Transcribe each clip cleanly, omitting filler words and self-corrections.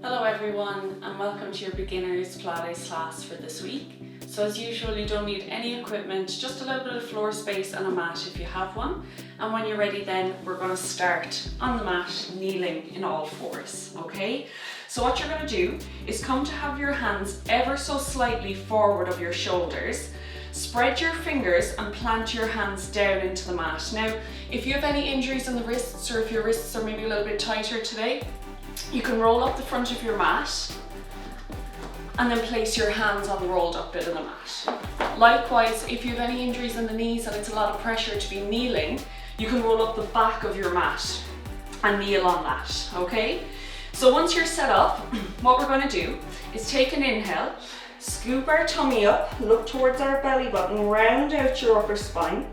Hello everyone and welcome to your beginners Pilates class for this week. So as usual, you don't need any equipment, just a little bit of floor space and a mat if you have one. And when you're ready then we're going to start on the mat kneeling in all fours, okay? So what you're going to do is come to have your hands ever so slightly forward of your shoulders. Spread your fingers and plant your hands down into the mat. Now, if you have any injuries in the wrists or if your wrists are maybe a little bit tighter today, you can roll up the front of your mat and then place your hands on the rolled up bit of the mat. Likewise, if you have any injuries in the knees and it's a lot of pressure to be kneeling, you can roll up the back of your mat and kneel on that, okay? So once you're set up, what we're going to do is take an inhale, scoop our tummy up, look towards our belly button, round out your upper spine.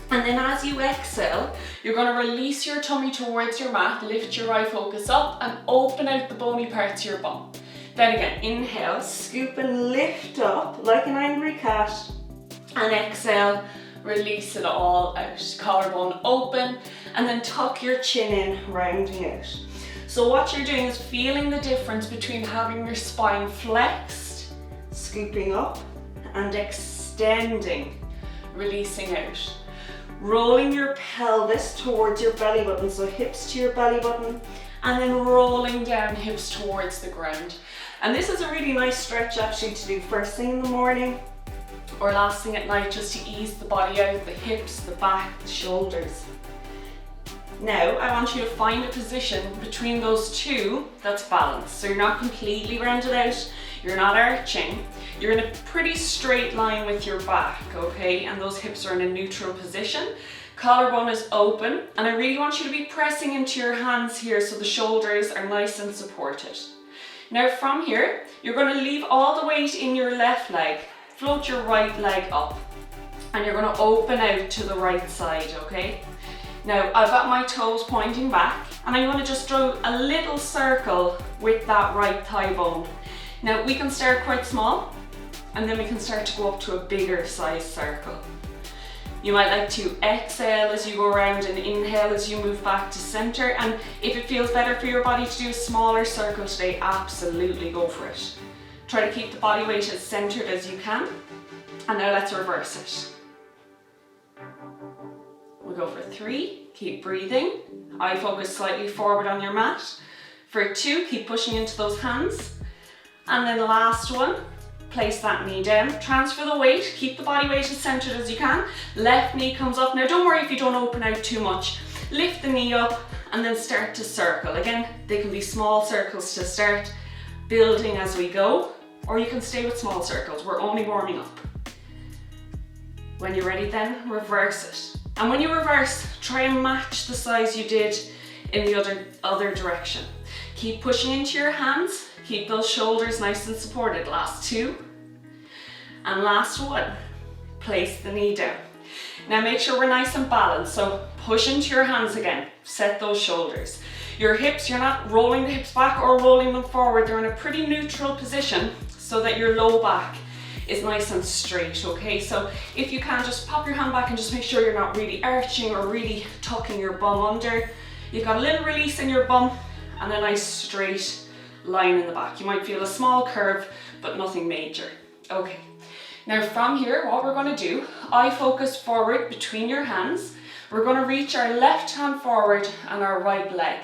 And then as you exhale, you're going to release your tummy towards your mat, lift your eye focus up and open out the bony parts of your bum. Then again, inhale, scoop and lift up like an angry cat. And exhale, release it all out. Collarbone open and then tuck your chin in, rounding out. So what you're doing is feeling the difference between having your spine flexed, scooping up and extending, releasing out. Rolling your pelvis towards your belly button, so hips to your belly button, and then rolling down, hips towards the ground. And this is a really nice stretch actually to do first thing in the morning or last thing at night, just to ease the body out, the hips, the back, the shoulders. Now I want you to find a position between those two that's balanced. So you're not completely rounded out, you're not arching, you're in a pretty straight line with your back, okay? And those hips are in a neutral position. Collarbone is open, and I really want you to be pressing into your hands here so the shoulders are nice and supported. Now from here, you're going to leave all the weight in your left leg, float your right leg up, and you're going to open out to the right side, okay? Now I've got my toes pointing back, and I'm going to just draw a little circle with that right thigh bone. Now we can start quite small, and then we can start to go up to a bigger size circle. You might like to exhale as you go around and inhale as you move back to center. And if it feels better for your body to do a smaller circle today, absolutely go for it. Try to keep the body weight as centered as you can. And now let's reverse it. We'll go for 3, keep breathing. Eye focus slightly forward on your mat. For 2, keep pushing into those hands. And then the last one, place that knee down, transfer the weight, keep the body weight as centered as you can. Left knee comes up. Now don't worry if you don't open out too much. Lift the knee up and then start to circle. Again, they can be small circles to start, building as we go, or you can stay with small circles. We're only warming up. When you're ready then, reverse it. And when you reverse, try and match the size you did in the other direction. Keep pushing into your hands. Keep those shoulders nice and supported. Last 2. And last 1. Place the knee down. Now make sure we're nice and balanced. So push into your hands again. Set those shoulders. Your hips, you're not rolling the hips back or rolling them forward. They're in a pretty neutral position so that your low back is nice and straight, okay? So if you can, just pop your hand back and just make sure you're not really arching or really tucking your bum under. You've got a little release in your bum and a nice straight line in the back. You might feel a small curve, but nothing major. Okay, now from here, what we're going to do, eye focus forward between your hands. We're going to reach our left hand forward and our right leg.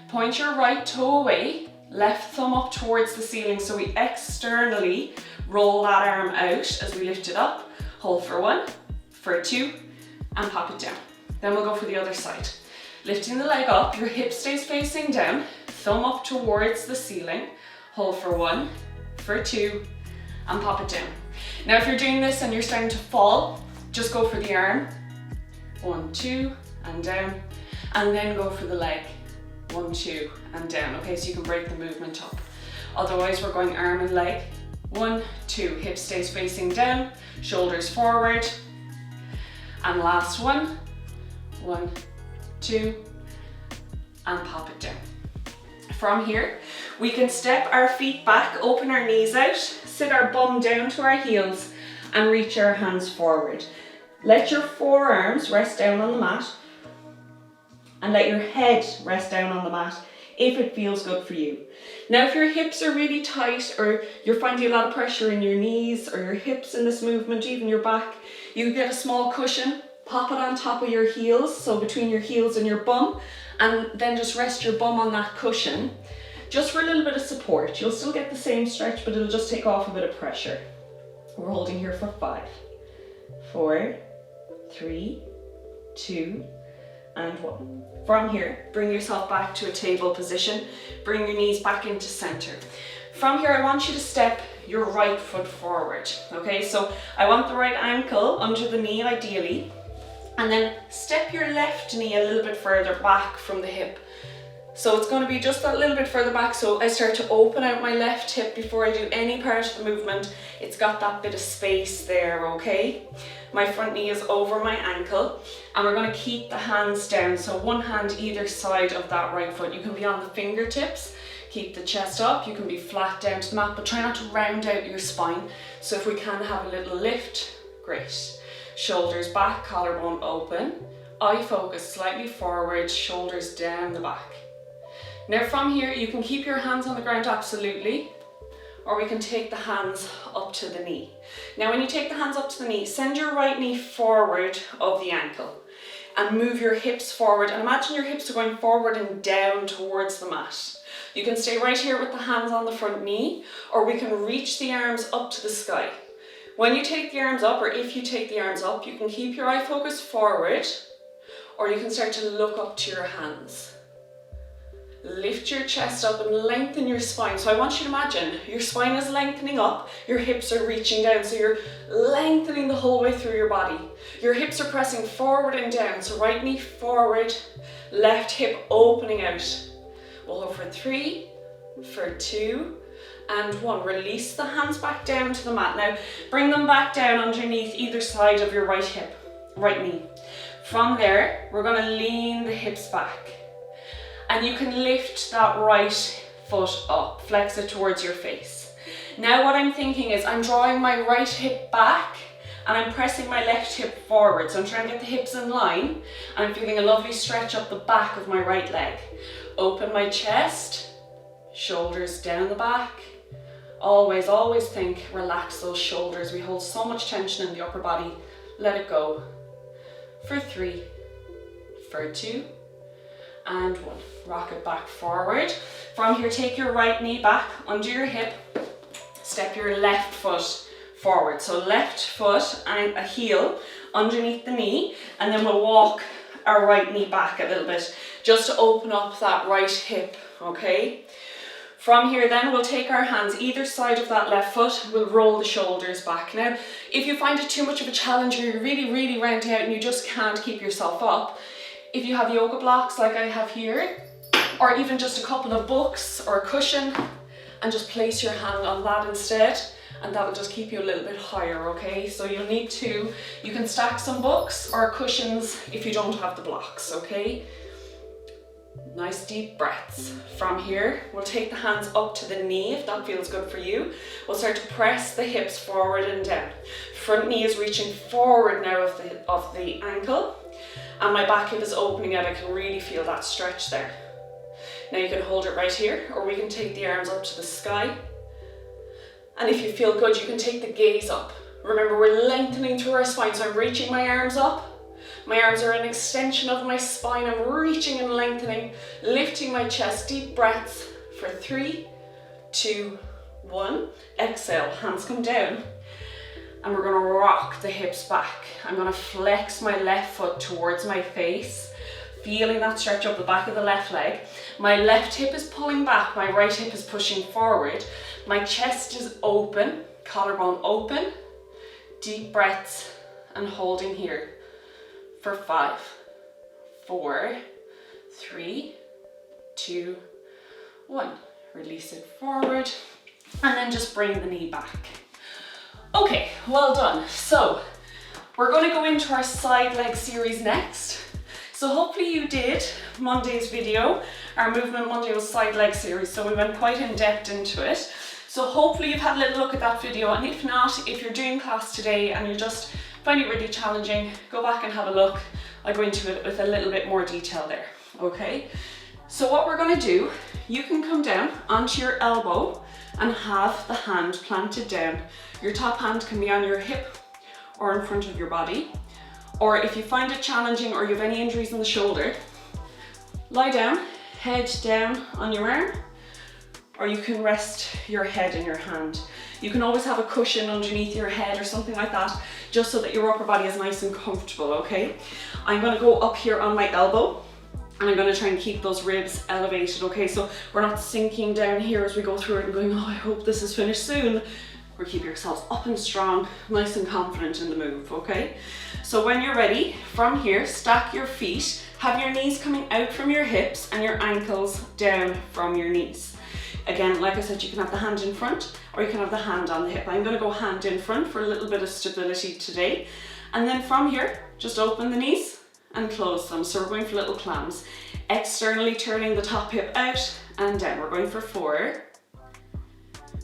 Point your right toe away, left thumb up towards the ceiling, so we externally roll that arm out as we lift it up. Hold for 1, for 2, and pop it down. Then we'll go for the other side. Lifting the leg up, your hip stays facing down, thumb up towards the ceiling, hold for 1, for 2, and pop it down. Now if you're doing this and you're starting to fall, just go for the arm, 1, 2, and down, and then go for the leg, 1, 2, and down, okay, so you can break the movement up. Otherwise we're going arm and leg, 1, 2, hip stays facing down, shoulders forward, and last 1, 1, 2, and pop it down. From here, we can step our feet back, open our knees out, sit our bum down to our heels, and reach our hands forward. Let your forearms rest down on the mat, and let your head rest down on the mat. if it feels good for you. Now, if your hips are really tight or you're finding a lot of pressure in your knees or your hips in this movement, even your back, you can get a small cushion, pop it on top of your heels, so between your heels and your bum, and then just rest your bum on that cushion, just for a little bit of support. You'll still get the same stretch, but it'll just take off a bit of pressure. We're holding here for 5, 4, 3, 2, and 1. From here, bring yourself back to a table position. Bring your knees back into center. From here, I want you to step your right foot forward. Okay, so I want the right ankle under the knee ideally, and then step your left knee a little bit further back from the hip. So it's going to be just that little bit further back, so I start to open out my left hip before I do any part of the movement. It's got that bit of space there, okay? My front knee is over my ankle, and we're going to keep the hands down, so one hand either side of that right foot. You can be on the fingertips, keep the chest up, you can be flat down to the mat, but try not to round out your spine. So if we can have a little lift, great. Shoulders back, collarbone open, eye focus slightly forward, shoulders down the back. Now from here, you can keep your hands on the ground, absolutely, or we can take the hands up to the knee. Now when you take the hands up to the knee, send your right knee forward of the ankle and move your hips forward, and imagine your hips are going forward and down towards the mat. You can stay right here with the hands on the front knee, or we can reach the arms up to the sky. When you take the arms up, or if you take the arms up, you can keep your eye focus forward, or you can start to look up to your hands. Lift your chest up and lengthen your spine. So I want you to imagine your spine is lengthening up, your hips are reaching down, so you're lengthening the whole way through your body. Your hips are pressing forward and down, so right knee forward, left hip opening out. We'll go for 3, for 2, and 1. Release the hands back down to the mat. Now bring them back down underneath either side of your right hip, right knee. From there, we're going to lean the hips back. And you can lift that right foot up, flex it towards your face. Now what I'm thinking is I'm drawing my right hip back and I'm pressing my left hip forward. So I'm trying to get the hips in line, and I'm feeling a lovely stretch up the back of my right leg. Open my chest, shoulders down the back. Always, always think, relax those shoulders. We hold so much tension in the upper body. Let it go. For 3, for 2, and 1. Rock it back forward. From here, take your right knee back under your hip. Step your left foot forward. So left foot and a heel underneath the knee, and then we'll walk our right knee back a little bit just to open up that right hip, okay? From here then, we'll take our hands either side of that left foot, we'll roll the shoulders back. Now, if you find it too much of a challenge or you're really rounding out and you just can't keep yourself up, if you have yoga blocks like I have here, or even just a couple of books or a cushion, and just place your hand on that instead, and that will just keep you a little bit higher, okay? So you'll need to, you can stack some books or cushions if you don't have the blocks, okay? Nice deep breaths. From here, we'll take the hands up to the knee if that feels good for you. We'll start to press the hips forward and down. Front knee is reaching forward now of the ankle, and my back hip is opening out. I can really feel that stretch there. Now you can hold it right here, or we can take the arms up to the sky. And if you feel good, you can take the gaze up. Remember, we're lengthening through our spine, so I'm reaching my arms up. My arms are an extension of my spine. I'm reaching and lengthening, lifting my chest. Deep breaths for 3, 2, 1. Exhale, hands come down. And we're gonna rock the hips back. I'm gonna flex my left foot towards my face, feeling that stretch up the back of the left leg. My left hip is pulling back, my right hip is pushing forward. My chest is open, collarbone open. Deep breaths and holding here for 5, 4, 3, 2, 1. Release it forward, and then just bring the knee back. Okay, well done. So we're going to go into our side leg series next. So hopefully you did Monday's video. Our Movement Monday was side leg series, so we went quite in depth into it. So hopefully you've had a little look at that video, and if not, if you're doing class today and you just find it really challenging, go back and have a look. I'll go into it with a little bit more detail there, okay? So what we're gonna do, you can come down onto your elbow and have the hand planted down. Your top hand can be on your hip or in front of your body. Or if you find it challenging or you have any injuries in the shoulder, lie down, head down on your arm, or you can rest your head in your hand. You can always have a cushion underneath your head or something like that, just so that your upper body is nice and comfortable, okay? I'm gonna go up here on my elbow, and I'm gonna try and keep those ribs elevated, okay? So we're not sinking down here as we go through it and going, oh, I hope this is finished soon. Or keep yourselves up and strong, nice and confident in the move, okay? So when you're ready, from here, stack your feet, have your knees coming out from your hips and your ankles down from your knees. Again, like I said, you can have the hand in front or you can have the hand on the hip. I'm gonna go hand in front for a little bit of stability today. And then from here, just open the knees and close them. So we're going for little clams. Externally turning the top hip out and down. We're going for 4,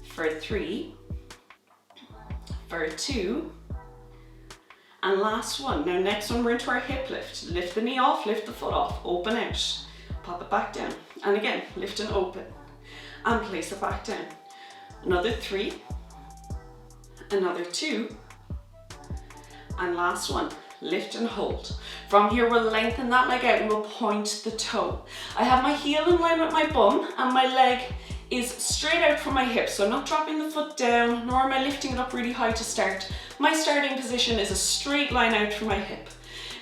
for 3, for 2, and last one. Now next one, we're into our hip lift. Lift the knee off, lift the foot off, open out, pop it back down. And again, lift and open, and place it back down. Another 3, another 2, and last one, lift and hold. From here, we'll lengthen that leg out and we'll point the toe. I have my heel in line with my bum and my leg is straight out from my hip, so I'm not dropping the foot down, nor am I lifting it up really high to start. My starting position is a straight line out from my hip.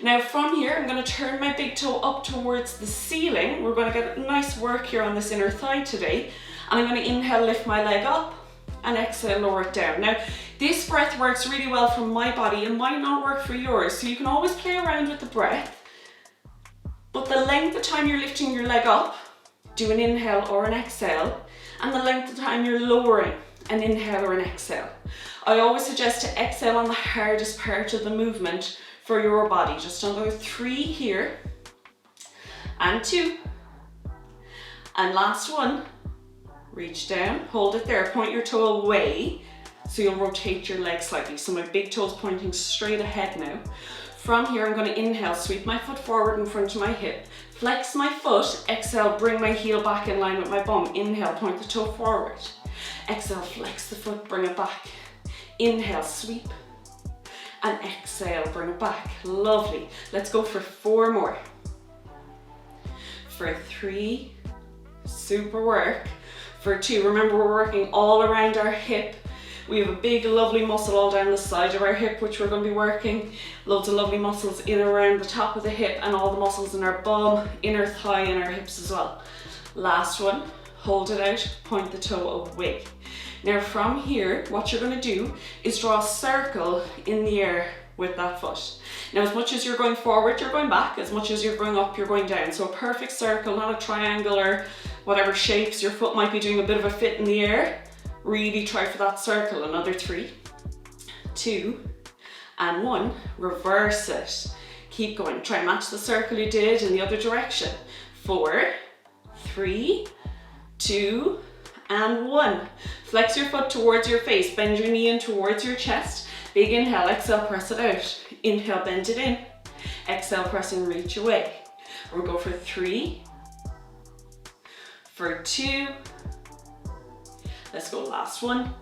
Now from here, I'm gonna turn my big toe up towards the ceiling. We're gonna get nice work here on this inner thigh today. And I'm gonna inhale, lift my leg up, and exhale, lower it down. Now, this breath works really well for my body. It might not work for yours, so you can always play around with the breath. But the length of time you're lifting your leg up, do an inhale or an exhale, and the length of time you're lowering, an inhale or an exhale. I always suggest to exhale on the hardest part of the movement for your body. Just another 3 here, and 2, and last one. Reach down, hold it there, point your toe away, so you'll rotate your leg slightly. So my big toe's pointing straight ahead now. From here, I'm gonna inhale, sweep my foot forward in front of my hip, flex my foot, exhale, bring my heel back in line with my bum. Inhale, point the toe forward. Exhale, flex the foot, bring it back. Inhale, sweep, and exhale, bring it back. Lovely. Let's go for 4 more. For 3, super work. For 2, remember we're working all around our hip. We have a big lovely muscle all down the side of our hip, which we're going to be working. Loads of lovely muscles in around the top of the hip and all the muscles in our bum, inner thigh and our hips as well. Last one, hold it out, point the toe away. Now from here, what you're going to do is draw a circle in the air with that foot. Now as much as you're going forward, you're going back. As much as you're going up, you're going down. So a perfect circle, not a triangle or whatever shapes. Your foot might be doing a bit of a fit in the air. Really try for that circle. Another 3, 2, and 1. Reverse it. Keep going. Try and match the circle you did in the other direction. 4, 3, 2, and 1. Flex your foot towards your face. Bend your knee in towards your chest. Big inhale, exhale, press it out. Inhale, bend it in. Exhale, press and reach away. We'll go for 3, for 2. Let's go last one.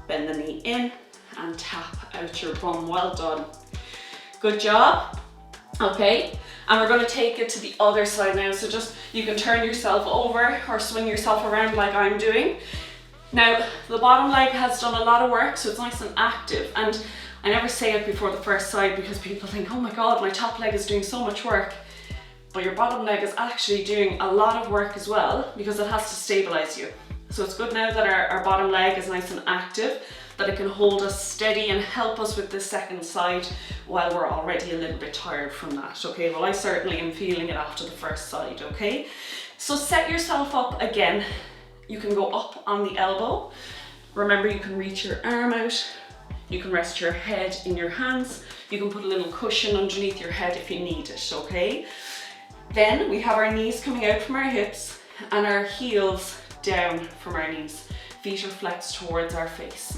Bend the knee in and tap out your bum. Well done. Good job. Okay, and we're going to take it to the other side now. So just, you can turn yourself over or swing yourself around like I'm doing. Now, the bottom leg has done a lot of work, so it's nice and active. And I never say it before the first side because people think, oh my God, my top leg is doing so much work. But your bottom leg is actually doing a lot of work as well because it has to stabilize you. So it's good now that our bottom leg is nice and active, that it can hold us steady and help us with the second side while we're already a little bit tired from that, okay? Well, I certainly am feeling it after the first side, okay? So set yourself up again. You can go up on the elbow. Remember, you can reach your arm out. You can rest your head in your hands. You can put a little cushion underneath your head if you need it, okay? Then we have our knees coming out from our hips and our heels down from our knees. Feet are flexed towards our face.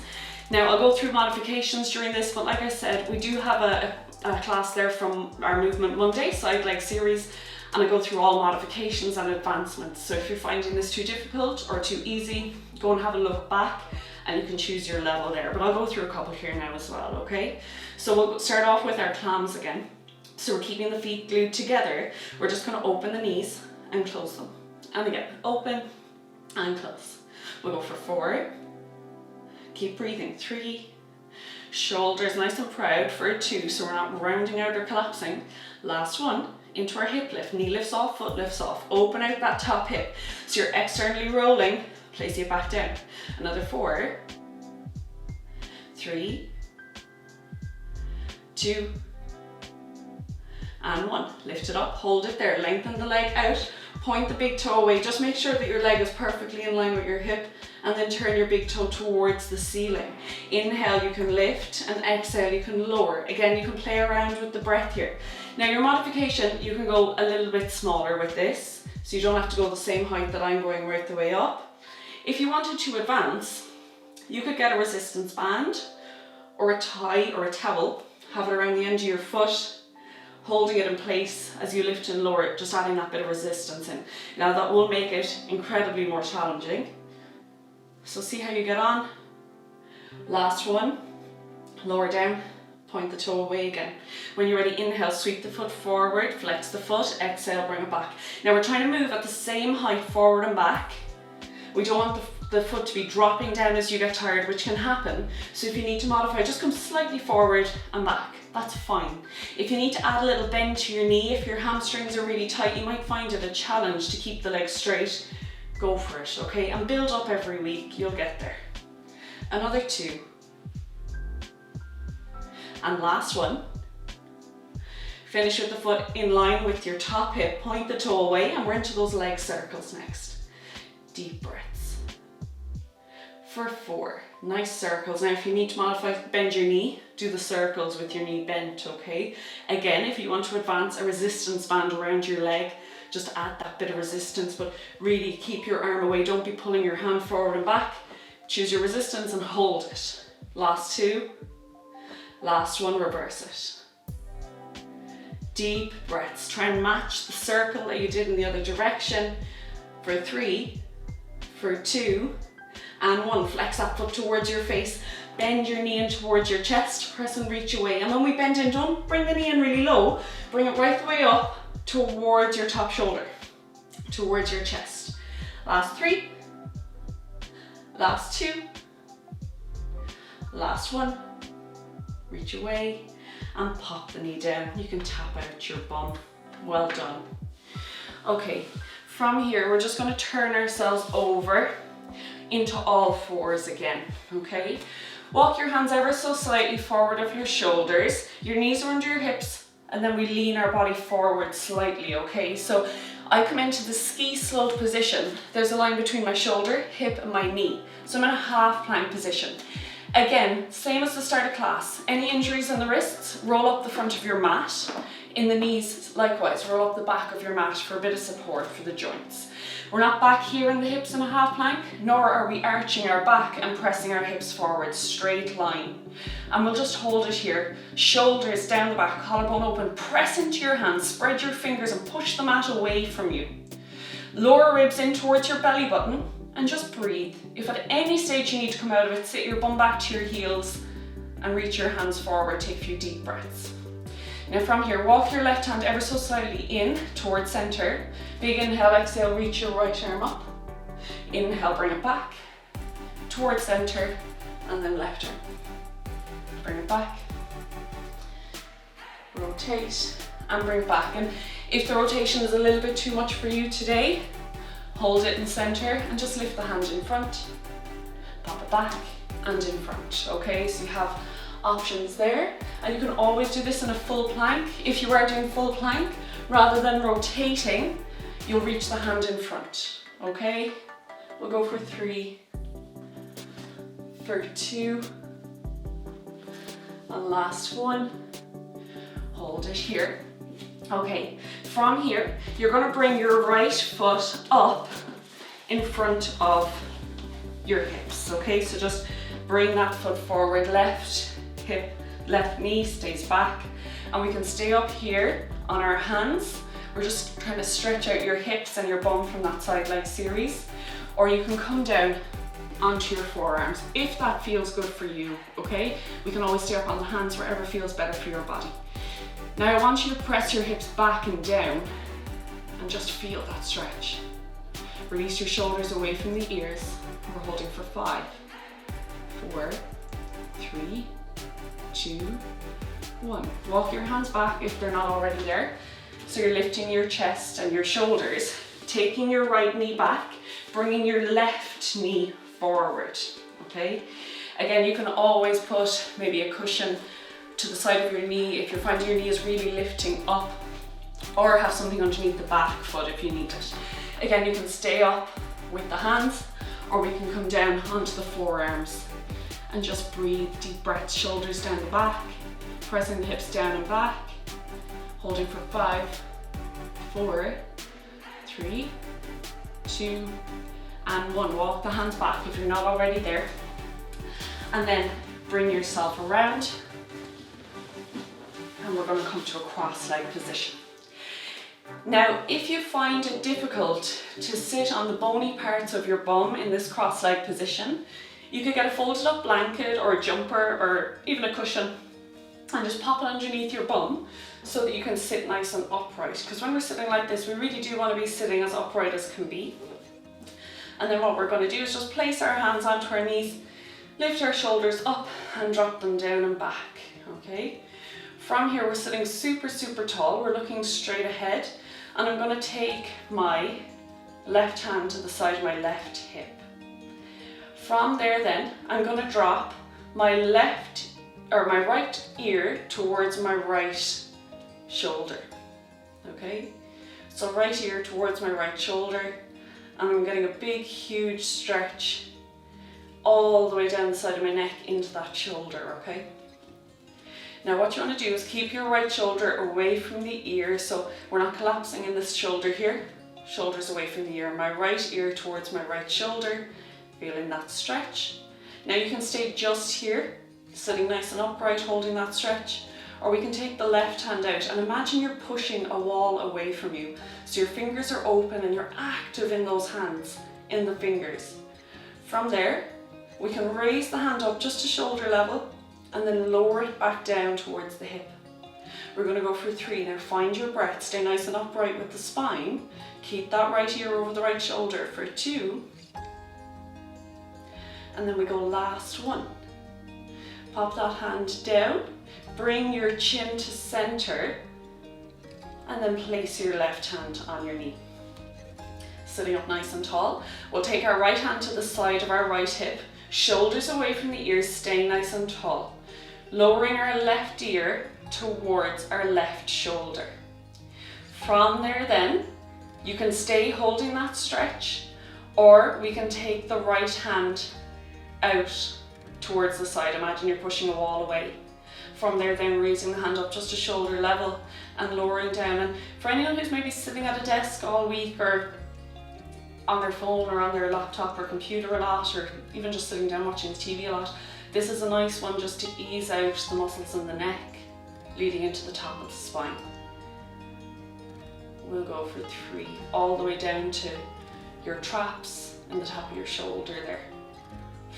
Now I'll go through modifications during this, but like I said, we do have a class there from our Movement Monday side leg series, and I go through all modifications and advancements. So if you're finding this too difficult or too easy, go and have a look back and you can choose your level there. But I'll go through a couple here now as well, okay? So we'll start off with our clams again. So we're keeping the feet glued together. We're just going to open the knees and close them. And again, open and close. We'll go for 4. Keep breathing. 3. Shoulders nice and proud for 2, so we're not rounding out or collapsing. Last one, into our hip lift. Knee lifts off, foot lifts off. Open out that top hip. So you're externally rolling, place it back down. Another 4. 3. 2. And 1. Lift it up, hold it there. Lengthen the leg out, point the big toe away. Just make sure that your leg is perfectly in line with your hip, and then turn your big toe towards the ceiling. Inhale, you can lift, and exhale, you can lower. Again, you can play around with the breath here. Now your modification, you can go a little bit smaller with this, so you don't have to go the same height that I'm going right the way up. If you wanted to advance, you could get a resistance band, or a tie or a towel, have it around the end of your foot, holding it in place as you lift and lower it, just adding that bit of resistance in. Now that will make it incredibly more challenging. So see how you get on. Last one, lower down, point the toe away again. When you're ready, inhale, sweep the foot forward, flex the foot, exhale, bring it back. Now we're trying to move at the same height forward and back. We don't want the foot to be dropping down as you get tired, which can happen. So if you need to modify, just come slightly forward and back. That's fine. If you need to add a little bend to your knee, if your hamstrings are really tight, you might find it a challenge to keep the legs straight. Go for it, okay? And build up every week, you'll get there. Another 2. And last one. Finish with the foot in line with your top hip, point the toe away, and we're into those leg circles next. Deep breaths. For 4, nice circles. Now if you need to modify, bend your knee, do the circles with your knee bent, okay? Again, if you want to advance, a resistance band around your leg, just add that bit of resistance, but really keep your arm away. Don't be pulling your hand forward and back. Choose your resistance and hold it. Last 2. Last one, reverse it. Deep breaths. Try and match the circle that you did in the other direction. For 3, for 2, and 1. Flex that foot towards your face. Bend your knee in towards your chest. Press and reach away. And when we bend in, don't bring the knee in really low. Bring it right the way up towards your top shoulder, towards your chest. Last 3, last 2, last 1. Reach away and pop the knee down. You can tap out your bum. Well done. Okay, from here we're just going to turn ourselves over into all 4s again, okay? Walk your hands ever so slightly forward of your shoulders. Your knees are under your hips, and then we lean our body forward slightly, okay? So I come into the ski slope position. There's a line between my shoulder, hip, and my knee. So I'm in a half plank position. Again, same as the start of class. Any injuries in the wrists, roll up the front of your mat. In the knees, likewise, roll up the back of your mat for a bit of support for the joints. We're not back here in the hips in a half plank, nor are we arching our back and pressing our hips forward, straight line. And we'll just hold it here. Shoulders down the back, collarbone open, press into your hands, spread your fingers and push the mat away from you. Lower ribs in towards your belly button and just breathe. If at any stage you need to come out of it, sit your bum back to your heels and reach your hands forward, take a few deep breaths. Now from here, walk your left hand ever so slightly in towards center. Big inhale, exhale, reach your right arm up. Inhale, bring it back towards center, and then left arm. Bring it back. Rotate and bring it back. And if the rotation is a little bit too much for you today, hold it in center and just lift the hand in front, pop it back and in front. Okay, so you have options there, and you can always do this in a full plank. If you are doing full plank, rather than rotating, you'll reach the hand in front. Okay, we'll go for 3, for 2, and last one. Hold it here. Okay, from here, you're going to bring your right foot up in front of your hips. Okay, so just bring that foot forward, left hip, left knee stays back, and we can stay up here on our hands We're just trying to stretch out your hips and your bum from that side leg series. Or you can come down onto your forearms if that feels good for you, okay? We can always stay up on the hands, wherever feels better for your body. Now I want you to press your hips back and down and just feel that stretch. Release your shoulders away from the ears. We're holding for 5, 4, 3, 2, 1. Walk your hands back if they're not already there. So you're lifting your chest and your shoulders, taking your right knee back, bringing your left knee forward, okay? Again, you can always put maybe a cushion to the side of your knee if you're finding your knee is really lifting up, or have something underneath the back foot if you need it. Again, you can stay up with the hands, or we can come down onto the forearms and just breathe deep breaths, shoulders down the back, pressing the hips down and back, holding for 5, 4, 3, 2, and 1. Walk the hands back if you're not already there. And then bring yourself around. And we're going to come to a cross-leg position. Now, if you find it difficult to sit on the bony parts of your bum in this cross-leg position, you could get a folded up blanket or a jumper or even a cushion and just pop it underneath your bum so that you can sit nice and upright. Because when we're sitting like this, we really do want to be sitting as upright as can be. And then what we're going to do is just place our hands onto our knees, lift our shoulders up and drop them down and back, okay? From here, we're sitting super, super tall. We're looking straight ahead. And I'm going to take my left hand to the side of my left hip. From there then, I'm going to drop my my right ear towards my right shoulder, okay? So right ear towards my right shoulder, and I'm getting a big, huge stretch all the way down the side of my neck into that shoulder, okay? Now what you want to do is keep your right shoulder away from the ear, so we're not collapsing in this shoulder here. Shoulders away from the ear, my right ear towards my right shoulder, feeling that stretch. Now you can stay just here, sitting nice and upright, holding that stretch, or we can take the left hand out and imagine you're pushing a wall away from you. So your fingers are open and you're active in those hands, in the fingers. From there, we can raise the hand up just to shoulder level and then lower it back down towards the hip. We're going to go for 3. Now find your breath, stay nice and upright with the spine. Keep that right ear over the right shoulder for 2. And then we go last 1. Pop that hand down, bring your chin to center, and then place your left hand on your knee. Sitting up nice and tall, we'll take our right hand to the side of our right hip, shoulders away from the ears, staying nice and tall. Lowering our left ear towards our left shoulder. From there then, you can stay holding that stretch, or we can take the right hand out towards the side. Imagine you're pushing a wall away. From there then, raising the hand up just to shoulder level and lowering down. And for anyone who's maybe sitting at a desk all week, or on their phone or on their laptop or computer a lot, or even just sitting down watching TV a lot, this is a nice one just to ease out the muscles in the neck, leading into the top of the spine. We'll go for 3, all the way down to your traps and the top of your shoulder there.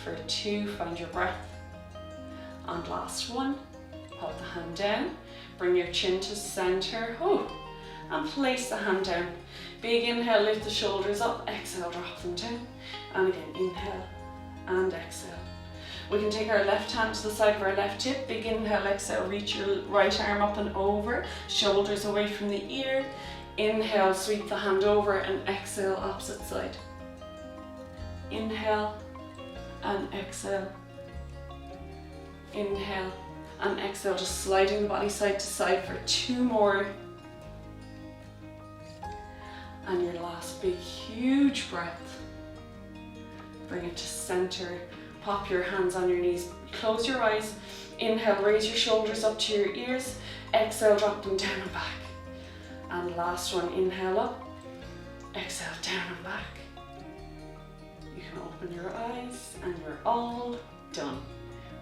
For 2, find your breath. And last 1, pop the hand down, bring your chin to center, and place the hand down. Big inhale, lift the shoulders up, exhale, drop them down. And again, inhale and exhale. We can take our left hand to the side of our left hip, big inhale, exhale, reach your right arm up and over, shoulders away from the ear. Inhale, sweep the hand over, and exhale, opposite side. Inhale and exhale. Inhale and exhale, just sliding the body side to side for 2 more. And your last big, huge breath. Bring it to center. Pop your hands on your knees. Close your eyes. Inhale, raise your shoulders up to your ears. Exhale, drop them down and back. And last one, inhale up. Exhale, down and back. You can open your eyes and you're all done.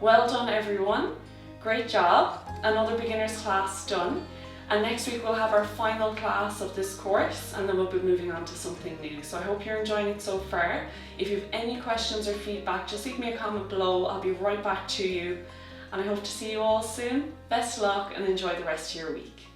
Well done, everyone. Great job. Another beginner's class done. And next week we'll have our final class of this course, and then we'll be moving on to something new. So I hope you're enjoying it so far. If you have any questions or feedback, just leave me a comment below. I'll be right back to you. And I hope to see you all soon. Best of luck and enjoy the rest of your week.